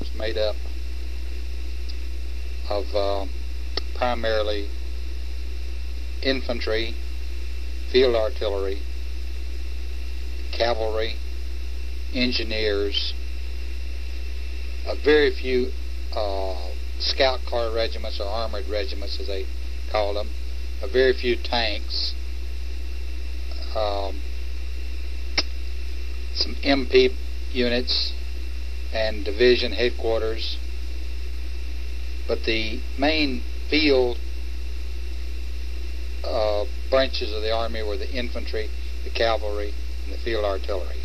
was made up of primarily infantry, field artillery, cavalry, engineers, a very few scout car regiments, or armored regiments as they call them, a very few tanks, some MP units and division headquarters, but the main field branches of the Army were the infantry, the cavalry, and the field artillery,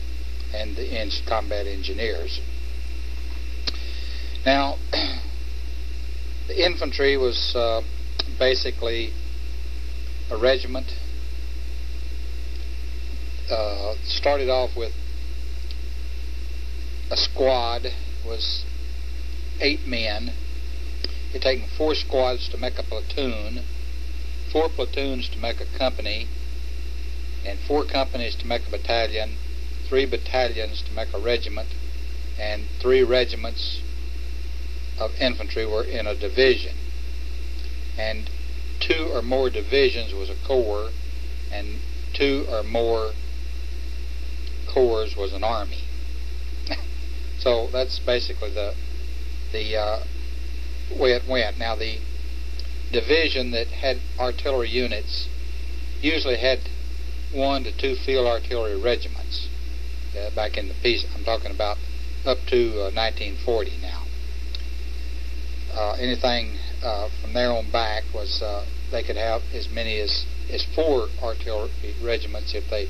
and the combat engineers. Now, the infantry was basically a regiment. Started off with a squad, was 8 men. It taken 4 squads to make a platoon, 4 platoons to make a company, and 4 companies to make a battalion, 3 battalions to make a regiment, and 3 regiments of infantry were in a division. And 2 or more divisions was a corps, and 2 or more corps was an army. So that's basically the way it went. Now, the division that had artillery units usually had 1 to 2 field artillery regiments back in the peace. I'm talking about up to 1940 now. Anything from there on back was they could have as many as 4 artillery regiments if they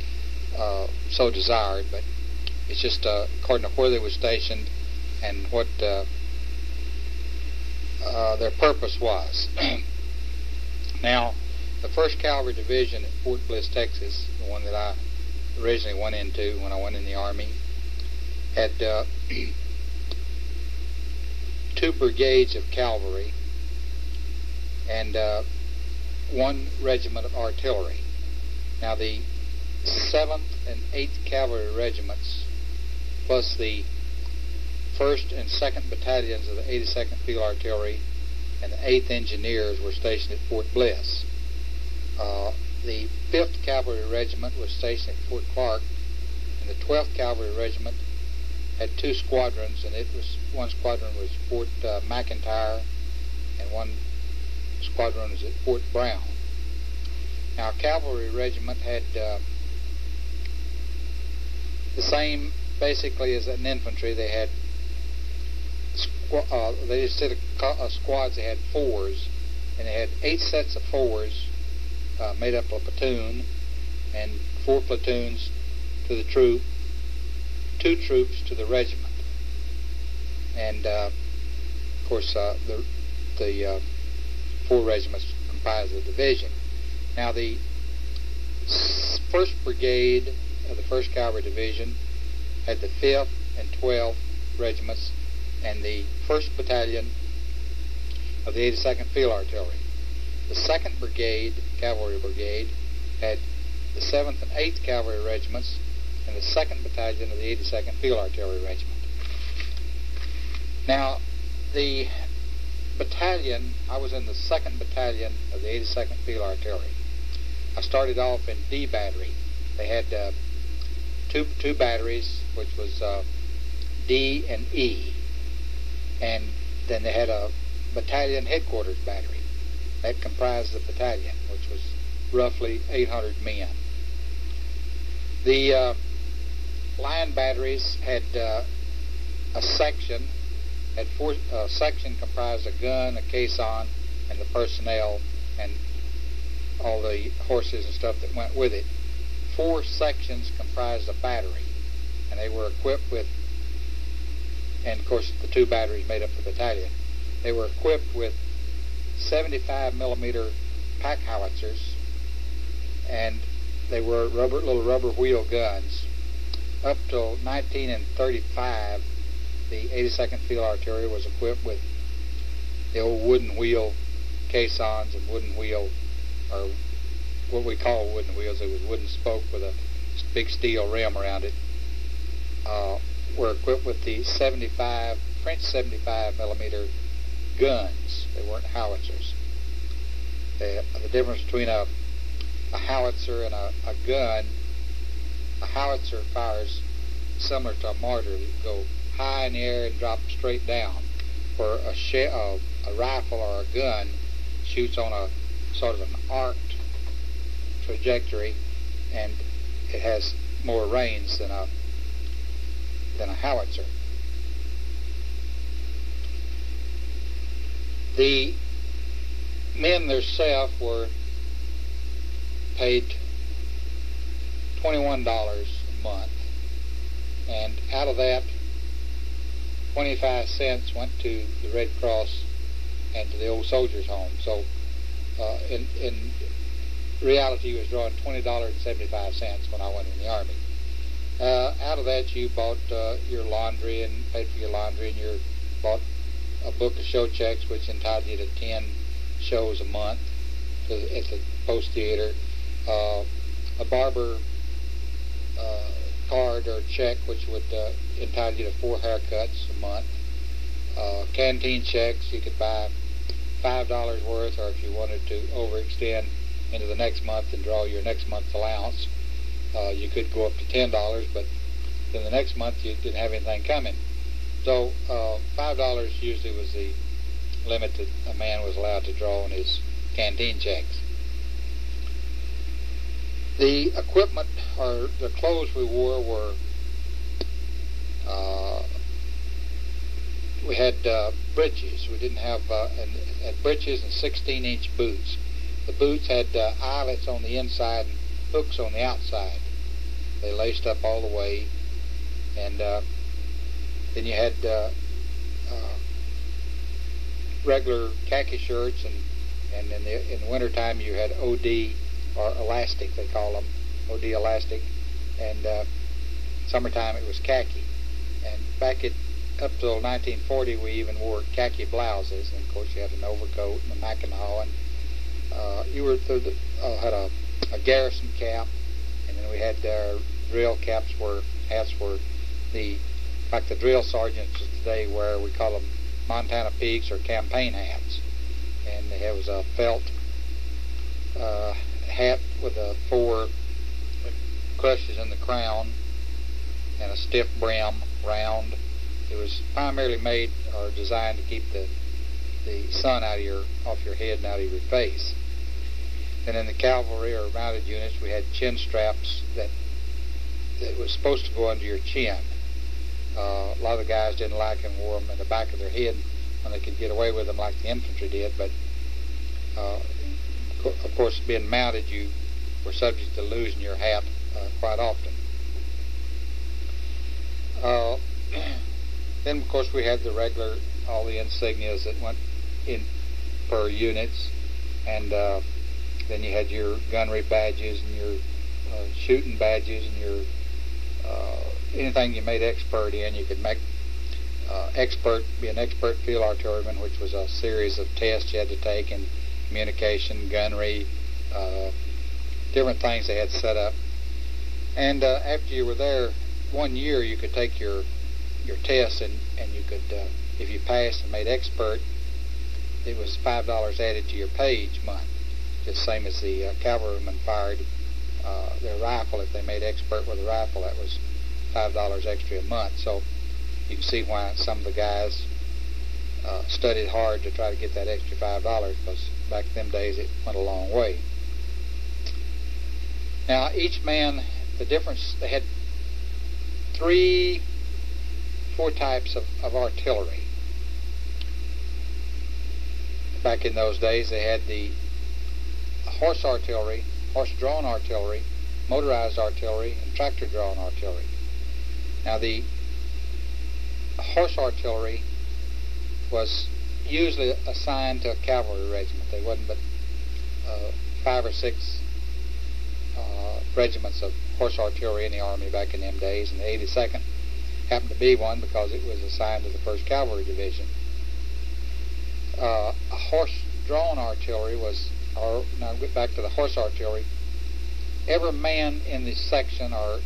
so desired, but it's just according to where they were stationed and what their purpose was. Now, the 1st Cavalry Division at Fort Bliss, Texas, the one that I originally went into when I went in the Army, had 2 brigades of cavalry and 1 regiment of artillery. Now, the 7th and 8th Cavalry Regiments, plus the 1st and 2nd Battalions of the 82nd Field Artillery and the 8th Engineers were stationed at Fort Bliss. The 5th Cavalry Regiment was stationed at Fort Clark, and the 12th Cavalry Regiment had 2 squadrons, and one squadron was Fort McIntyre, and one squadron was at Fort Brown. Now, a cavalry regiment had the same basically as an infantry. They had they instead of squads, they had 4s, and they had 8 sets of 4s made up of a platoon, and 4 platoons to the troop, 2 troops to the regiment, and of course the 4 regiments comprised the division. Now, the 1st Brigade of the 1st Cavalry Division had the 5th and 12th Regiments and the 1st Battalion of the 82nd Field Artillery. The 2nd Brigade, Cavalry Brigade, had the 7th and 8th Cavalry Regiments and the 2nd Battalion of the 82nd Field Artillery Regiment. Now, the battalion, I was in the 2nd Battalion of the 82nd Field Artillery. I started off in D Battery. They had two batteries, which was D and E. And then they had a battalion headquarters battery. That comprised the battalion, which was roughly 800 men. The line batteries had a section, section comprised a gun, a caisson, and the personnel, and all the horses and stuff that went with it. 4 sections comprised a battery, and they were equipped with, and of course the 2 batteries made up the battalion. They were equipped with 75 millimeter pack howitzers, and they were little rubber wheel guns. Up till 1935, the 82nd Field Artillery was equipped with the old wooden wheel caissons and wooden wheel, or what we call wooden wheels. It was wooden spoke with a big steel rim around it. were equipped with the French 75 millimeter guns. They weren't howitzers. The difference between a howitzer and a gun, a howitzer fires similar to a mortar. You go high in the air and drop straight down. Where a rifle or a gun shoots on a sort of an arced trajectory, and it has more range than a howitzer. The men themselves were paid $21 a month, and out of that 25 cents went to the Red Cross and to the old soldiers' home. So in reality, he was drawing $20.75 when I went in the Army. Out of that, you bought your laundry and paid for your laundry, and you bought a book of show checks, which entitled you to 10 shows a month at the Post Theater, a barber card or check, which would entitle you to 4 haircuts a month, canteen checks. You could buy $5 worth, or if you wanted to overextend into the next month and draw your next month's allowance, you could go up to $10, but then the next month you didn't have anything coming. So $5 usually was the limit that a man was allowed to draw on his canteen checks. The equipment, or the clothes we wore, were we had breeches. We didn't have had breeches and 16-inch boots. The boots had eyelets on the inside and hooks on the outside. They laced up all the way, and then you had regular khaki shirts, and in the wintertime you had OD, or elastic, they call them, OD elastic, and summertime it was khaki. And up till 1940, we even wore khaki blouses, and of course you had an overcoat and a mackinaw, and you had a garrison cap, and then we had drill caps, hats were like the drill sergeants of today wear. We call them Montana Peaks or campaign hats, and there was a felt hat with 4 crushes in the crown and a stiff brim, round. It was primarily made or designed to keep the sun off your head and out of your face. And in the cavalry or mounted units, we had chin straps that was supposed to go under your chin. A lot of the guys didn't like them, wore them in the back of their head when they could get away with them like the infantry did, but of course, being mounted, you were subject to losing your hat quite often. Then, of course, we had all the insignias that went in per units, and then you had your gunnery badges and your shooting badges and your anything you made expert in. You could make be an expert field artilleryman, which was a series of tests you had to take in communication, gunnery, different things they had set up. And after you were there 1 year, you could take your test, and you could, if you passed and made expert, it was $5 added to your pay each month, just same as the cavalrymen fired their rifle. If they made expert with a rifle, that was $5 extra a month. So you can see why some of the guys studied hard to try to get that extra $5, because back in them days it went a long way. Now each man, the difference, they had 4 types of artillery. Back in those days they had the horse artillery, horse-drawn artillery, motorized artillery, and tractor-drawn artillery. Now the horse artillery was usually assigned to a cavalry regiment. There wasn't but 5 or 6 regiments of horse artillery in the Army back in them days, and the 82nd happened to be one because it was assigned to the 1st Cavalry Division. A horse-drawn artillery now get back to the horse artillery, every man in the section or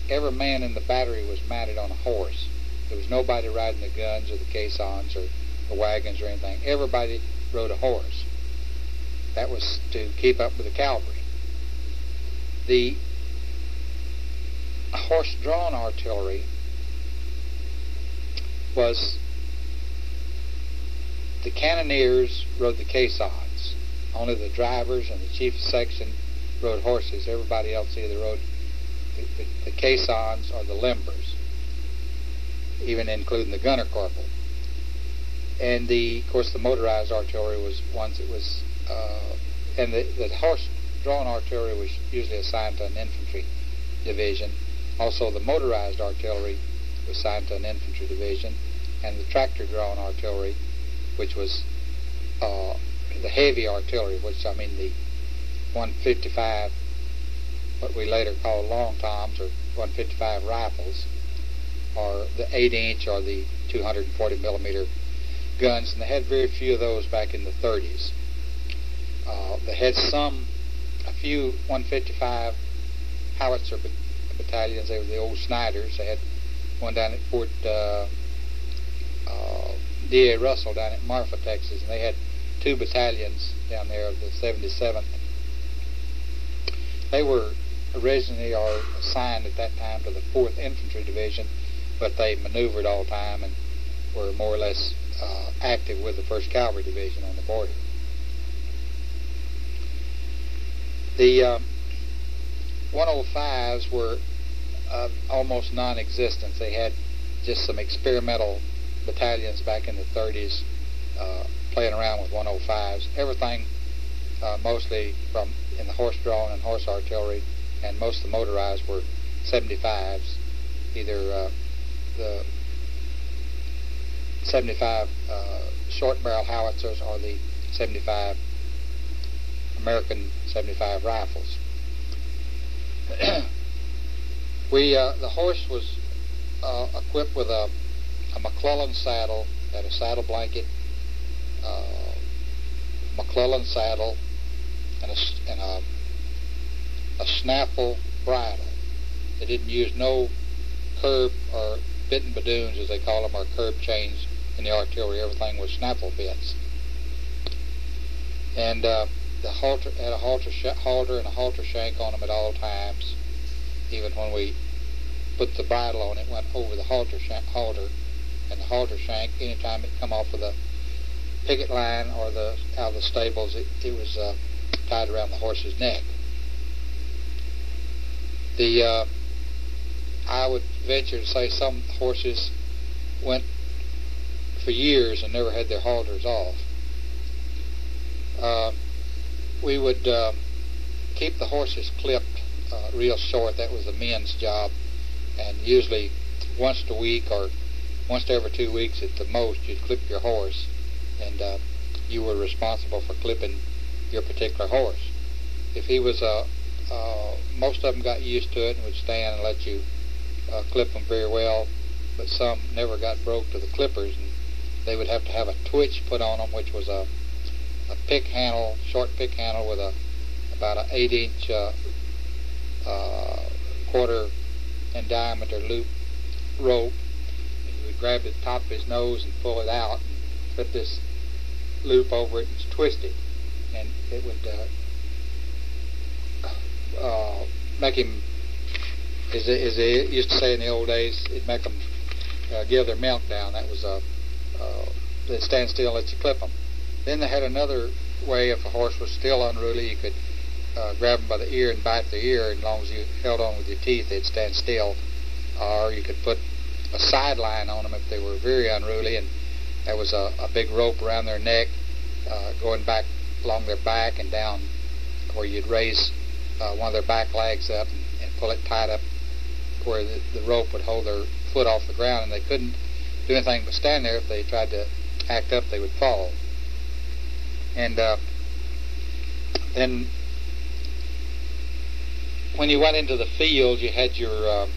every man in the battery was mounted on a horse. There was nobody riding the guns or the caissons or the wagons or anything. Everybody rode a horse. That was to keep up with the cavalry. The horse-drawn artillery was the cannoneers rode the caissons. Only the drivers and the chief of section rode horses. Everybody else either rode the caissons or the limbers, even including the gunner corporal. And of course, the motorized artillery was ones that was, and the horse-drawn artillery was usually assigned to an infantry division. Also, the motorized artillery was assigned to an infantry division, and the tractor-drawn artillery, which was the heavy artillery, which I mean the 155, what we later called long toms, or 155 rifles, or the 8-inch or the 240 millimeter guns, and they had very few of those back in the 30s. They had a few 155 howitzer battalions. They were the old Snyders. They had one down at Fort D.A. Russell down at Marfa, Texas, and they had 2 battalions down there of the 77th. They were originally or assigned at that time to the 4th Infantry Division, but they maneuvered all the time and were more or less active with the 1st Cavalry Division on the border. The 105s were almost non-existent. They had just some experimental battalions back in the 30s playing around with 105s. Everything mostly from in the horse-drawn and horse artillery, and most of the motorized were 75s, either the 75 short barrel howitzers or the 75 American 75 rifles. The horse was equipped with a McClellan saddle, had a saddle blanket, McClellan saddle, and a snaffle bridle. They didn't use no curb or bit and badoons, as they call them, or curb chains in the artillery. Everything was snaffle bits. And the halter had a halter and a halter shank on them at all times. Even when we put the bridle on, it went over the halter, and the halter shank, anytime it come off of the picket line or out of the stables, it was tied around the horse's neck. I would venture to say some horses went for years and never had their halters off. We would keep the horses clipped real short. That was the men's job, and usually once a week or once every 2 weeks at the most, you'd clip your horse, and you were responsible for clipping your particular horse. If he was most of them got used to it and would stand and let you clip them very well, but some never got broke to the clippers, and they would have to have a twitch put on them, which was a pick handle, short pick handle with about an 8-inch quarter in diameter loop rope. And you would grab the top of his nose and pull it out and put this loop over it and twist it, and it would make him, as they used to say in the old days, it'd make them give their milk down. That was they'd stand still and let you clip them. Then they had another way. If a horse was still unruly, you could grab them by the ear and bite the ear, and as long as you held on with your teeth, they'd stand still. Or you could put a sideline on them if they were very unruly, and that was a big rope around their neck, going back along their back and down where you'd raise one of their back legs up and pull it tight up where the rope would hold their foot off the ground, and they couldn't do anything but stand there. If they tried to act up, they would fall. And then when you went into the field, you had your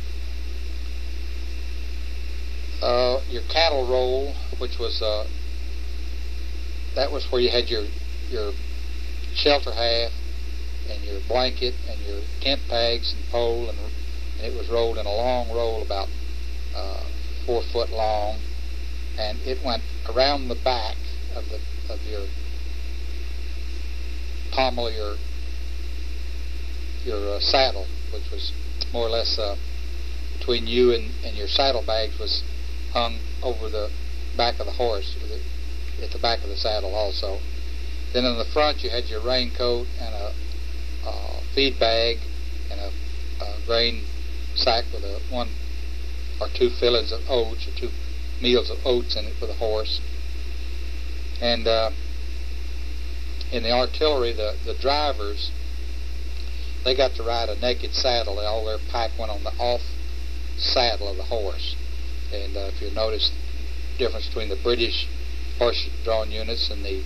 cattle roll, which was that was where you had your shelter half and your blanket and your tent pegs and pole, and it was rolled in a long roll about 4 foot long, and it went around the back of your pommel of your saddle, which was more or less between you and your saddlebags, was hung over the back of the horse, at the back of the saddle also. Then in the front you had your raincoat and a feed bag and a grain sack with 1 or 2 fillings of oats, or 2 meals of oats in it for the horse. And in the artillery, the drivers, they got to ride a naked saddle. All their pack went on the off saddle of the horse. And if you notice the difference between the British horse-drawn units and the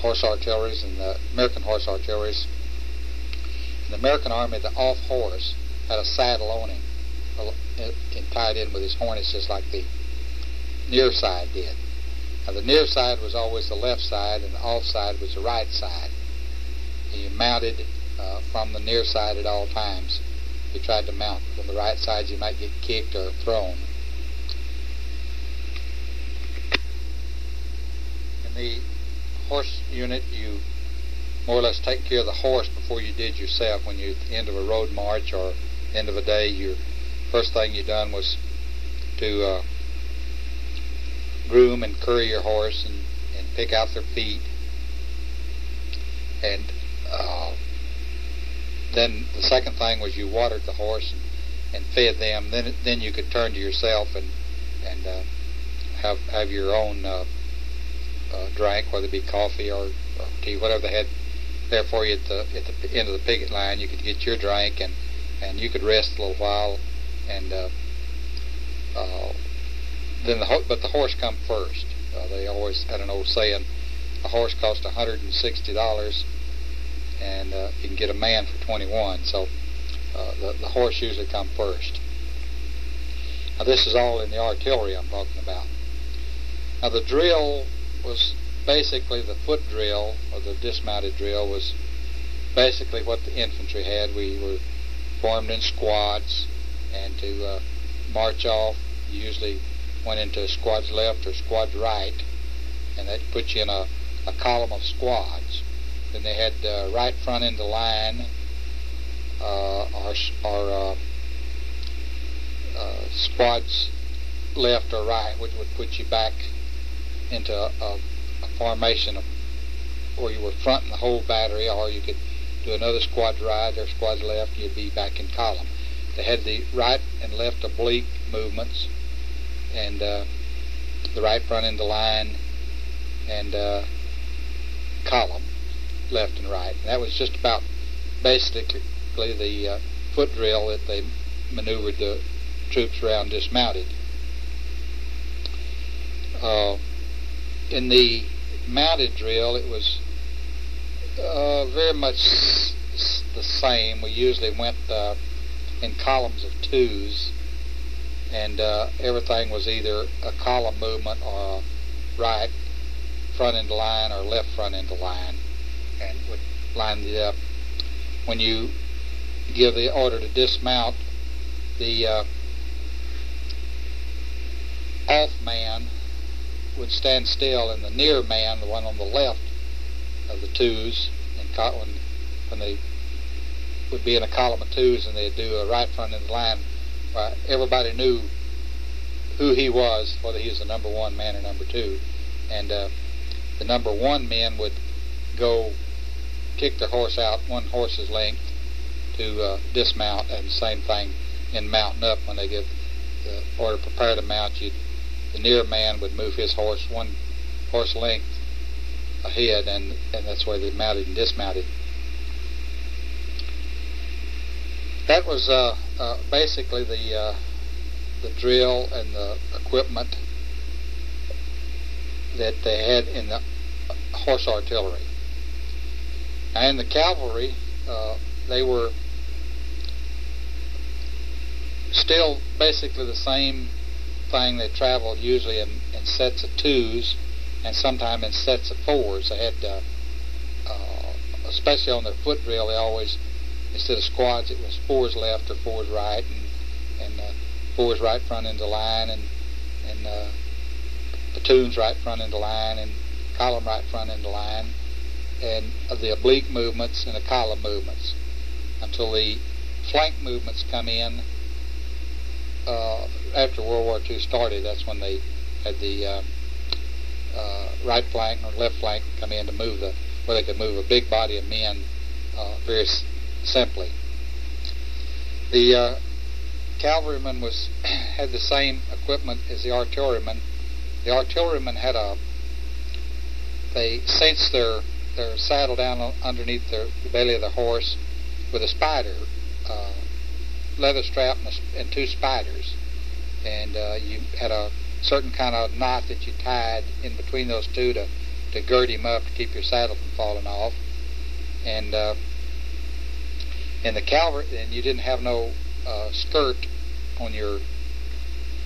horse artilleries and the American horse artilleries, in the American Army, the off horse had a saddle on him and tied in with his harness, just like the near side did. Now, the near side was always the left side, and the off side was the right side. And you mounted from the near side at all times. If you tried to mount from the right side, you might get kicked or thrown. In the horse unit, you more or less take care of the horse before you did yourself. When you're at the end of a road march or end of a day, your first thing you done was to groom and curry your horse and pick out their feet. And then the second thing was you watered the horse and fed them. Then you could turn to yourself and have your own drink, whether it be coffee or tea, whatever they had there for you at the end of the picket line. You could get your drink and you could rest a little while, and but the horse come first. They always had an old saying: a horse cost $160, and you can get a man for 21. So the horse usually come first. Now this is all in the artillery I'm talking about. Now the drill was basically the foot drill, or the dismounted drill was basically what the infantry had. We were formed in squads, and to march off, you usually went into squads left or squads right, and that put you in a column of squads. Then they had right front into line, or squads left or right, which would put you back into a formation where you were fronting the whole battery, or you could do another squad right or squad left, you'd be back in column. They had the right and left oblique movements, and the right front into line, and column, left and right. And that was just about basically the foot drill that they maneuvered the troops around dismounted. In the mounted drill, it was very much the same. We usually went in columns of 2s, and everything was either a column movement or a right front into line or left front into line, and would line it up. When you give the order to dismount, the off man would stand still, and the near man, the one on the left of the 2s, and when they would be in a column of 2s and they'd do a right front in the line, everybody knew who he was, whether he was the number 1 man or number 2. And the number 1 men would go kick their horse out 1 horse's length to dismount, and the same thing in mounting up. When they give the order prepare to mount, the near man would move his horse 1 horse length ahead, and that's where they mounted and dismounted. That was basically the drill and the equipment that they had in the horse artillery. Now in the cavalry, they were still basically the same thing. They traveled usually in sets of 2s, and sometimes in sets of 4s. They had, especially on their foot drill, they always, instead of squads, it was 4s left or 4s right, and fours right front into line, and platoons right front into line, and column right front into line, and the oblique movements and the column movements until the flank movements come in after World War II started. That's when they had the right flank or left flank come in to move where they could move a big body of men very simply. The cavalryman had the same equipment as the artilleryman. The artilleryman they cinched their saddle down underneath the belly of the horse with a spider, leather strap and two spiders, and you had a certain kind of knot that you tied in between those two to gird him up to keep your saddle from falling off. And in the cavalry, and you didn't have no skirt on your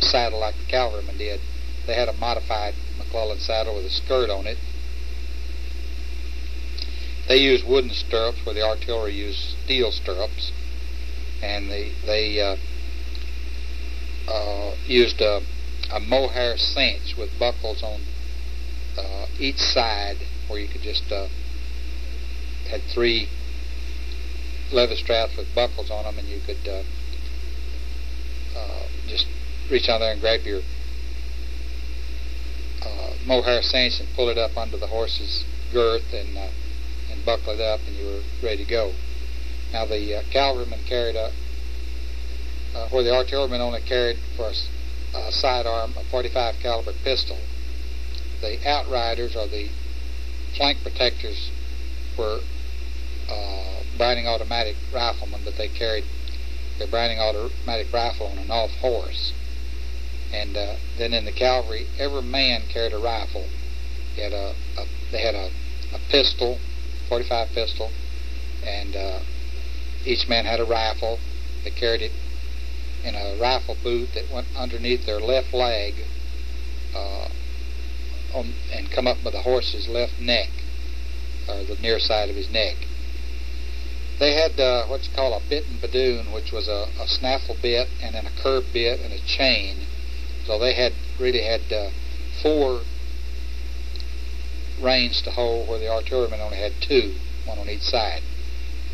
saddle like the cavalryman did. They had a modified McClellan saddle with a skirt on it. They used wooden stirrups where the artillery used steel stirrups, and they used a mohair cinch with buckles on each side, where you could just had three leather straps with buckles on them, and you could just reach on there and grab your mohair cinch and pull it up under the horse's girth and buckle it up, and you were ready to go. Now the cavalryman carried where the artilleryman only carried for a sidearm a 45 caliber pistol. The outriders, or the flank protectors, were Browning automatic riflemen, but they carried their Browning automatic rifle on an off horse. And then in the cavalry, every man carried a rifle. They had a pistol, 45 pistol, and each man had a rifle. They carried it in a rifle boot that went underneath their left leg and come up by the horse's left neck, or the near side of his neck. They had what you call a bit and badoon, which was a snaffle bit and then a curb bit and a chain. So they really had 4 reins to hold, where the artilleryman only had 2, one on each side.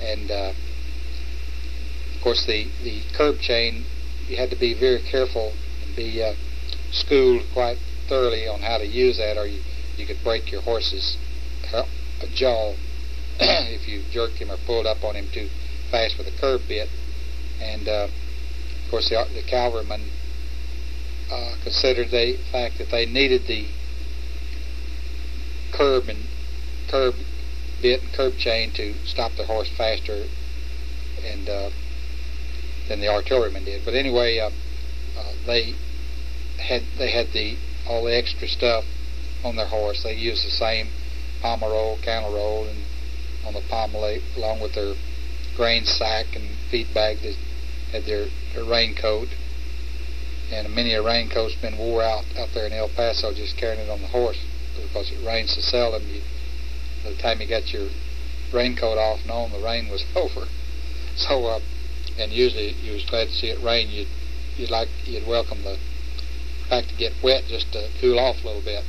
And of course the curb chain, you had to be very careful and be schooled quite thoroughly on how to use that, or you could break your horse's jaw if you jerked him or pulled up on him too fast with a curb bit. And of course the cavalryman considered the fact that they needed the curb bit and curb chain to stop their horse faster and than the artilleryman did. But anyway, they had all the extra stuff on their horse. They used the same pommel roll, cantle roll, and on the pommel, along with their grain sack and feed bag, they had their raincoat. And many a raincoat's been wore out there in El Paso just carrying it on the horse, because it rains so seldom. By the time you got your raincoat off and on, the rain was over. So, and usually you was glad to see it rain. You'd welcome the fact to get wet just to cool off a little bit.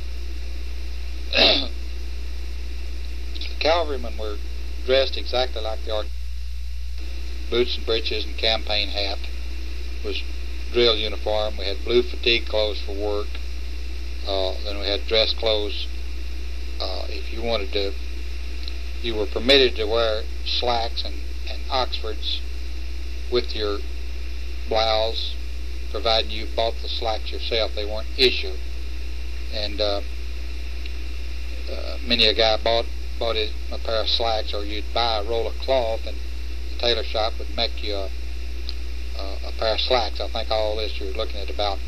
The cavalrymen were dressed exactly like the artillery. Boots and breeches and campaign hat was drill uniform. We had blue fatigue clothes for work. Then we had dress clothes. If you wanted to, you were permitted to wear slacks and Oxfords with your blouse, providing you bought the slacks yourself. They weren't issued. And many a guy bought a pair of slacks, or you'd buy a roll of cloth, and the tailor shop would make you a pair of slacks. I think all this you're looking at about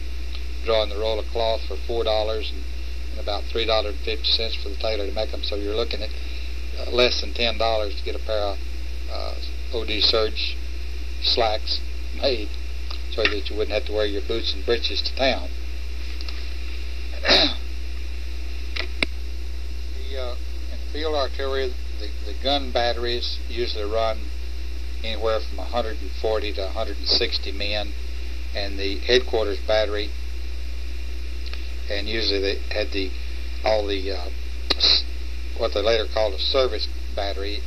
drawing the roll of cloth for $4 and about $3.50 for the tailor to make them. So you're looking at less than $10 to get a pair of OD Surge slacks made, so that you wouldn't have to wear your boots and breeches to town. In field artillery, the gun batteries usually run anywhere from 140 to 160 men, and the headquarters battery, and usually they had all the what they later called a service battery,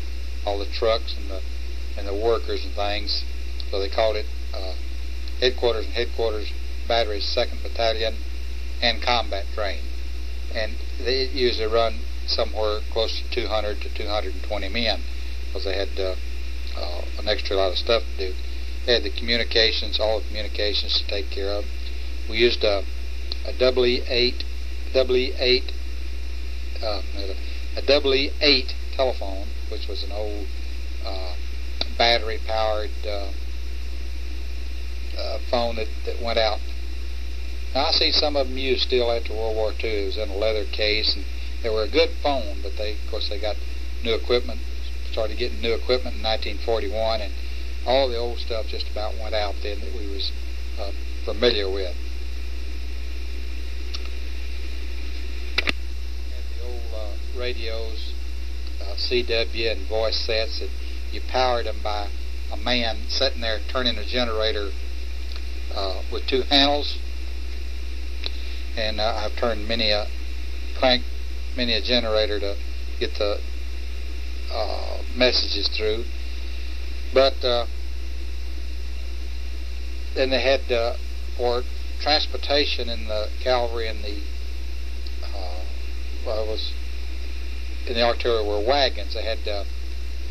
all the trucks and the workers and things. So they called it headquarters and headquarters batteries, 2nd Battalion, and combat train. And they usually run somewhere close to 200 to 220 men, because they had an extra lot of stuff to do. They had the communications, all the communications to take care of. We used a EE8 telephone, which was an old battery-powered phone that went out. Now, I see some of them used still after World War II. It was in a leather case, and they were a good phone, but of course they got new equipment, started getting new equipment in 1941, and all the old stuff just about went out then that we was familiar with. The old radios, CW and voice sets, that you powered them by a man sitting there turning a generator with 2 handles. And I've turned many a generator to get the messages through. But then they had for transportation in the cavalry and the in the artillery were wagons. They had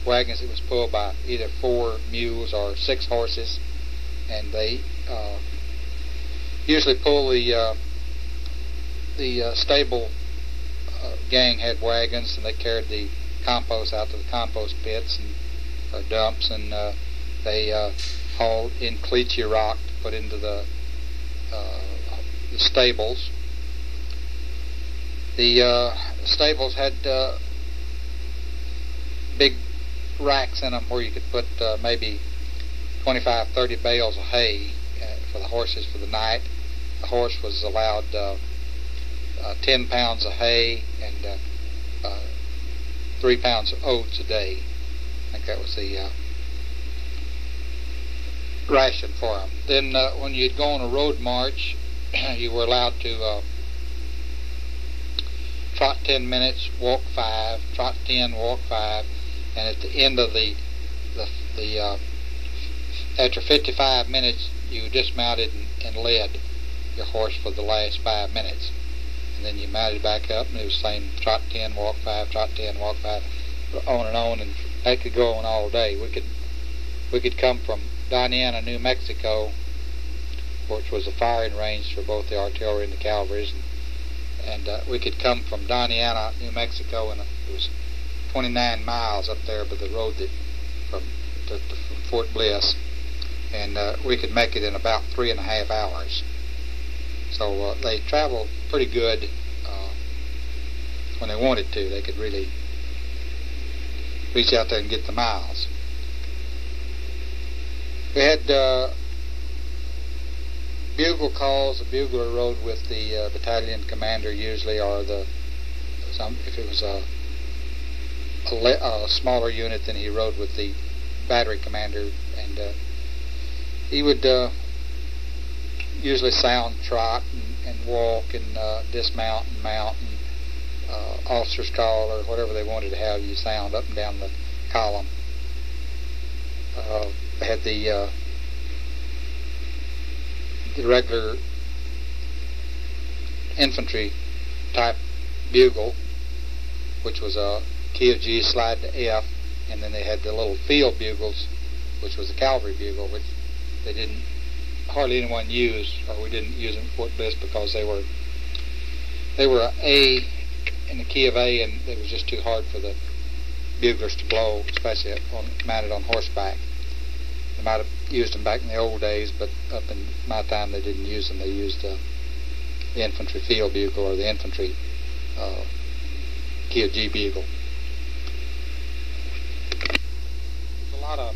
wagons that was pulled by either 4 mules or 6 horses, and they usually pull the stable gang had wagons, and they carried the compost out to the compost pits or dumps, and they hauled in cleachy rock to put into the stables. The stables had big racks in them where you could put maybe 25, 30 bales of hay for the horses for the night. The horse was allowed 10 pounds of hay and 3 pounds of oats a day. I think that was the ration for them. Then when you'd go on a road march, you were allowed to trot 10 minutes, walk 5, trot 10, walk 5, and at the end of the after 55 minutes, you dismounted and led your horse for the last 5 minutes. And then you mounted back up, and it was the same: trot 10, walk 5, trot 10, walk 5, on, and that could go on all day. We could come from Diana, New Mexico, which was a firing range for both the artillery and the cavalries, and we could come from Diana, New Mexico, and it was 29 miles up there by the road that from Fort Bliss, and we could make it in about 3.5 hours. So they traveled pretty good when they wanted to. They could really reach out there and get the miles. We had bugle calls. The bugler rode with the battalion commander usually, or if it was a smaller unit, then he rode with the battery commander, and he would usually sound trot and walk and dismount and mount, and officer's call or whatever they wanted to have you sound up and down the column. They had the regular infantry type bugle, which was a key of G slide to F, and then they had the little field bugles, which was the cavalry bugle, which they didn't hardly anyone use, or we didn't use them at Fort Bliss because they were A in the key of A, and it was just too hard for the buglers to blow, especially mounted on horseback. They might have used them back in the old days, but up in my time they didn't use them. They used the infantry field bugle or the infantry key of G bugle. There's a lot of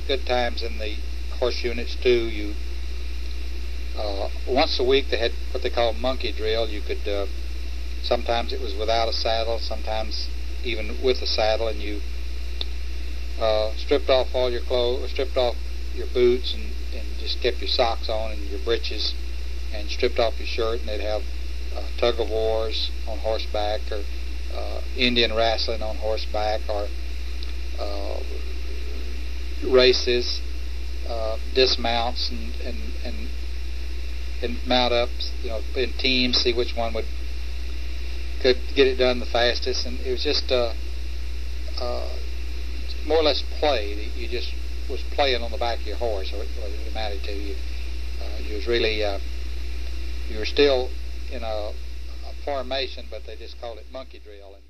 good times in the horse units too. You once a week they had what they call monkey drill. You could sometimes it was without a saddle, sometimes even with a saddle, and you stripped off all your clothes, stripped off your boots, and just kept your socks on and your breeches and stripped off your shirt, and they'd have tug of wars on horseback, or Indian wrestling on horseback, or races, dismounts, and mount ups, in teams, see which one could get it done the fastest. And it was just more or less play. You just was playing on the back of your horse, or it amounted to. You was really you were still in a formation, but they just called it monkey drill. And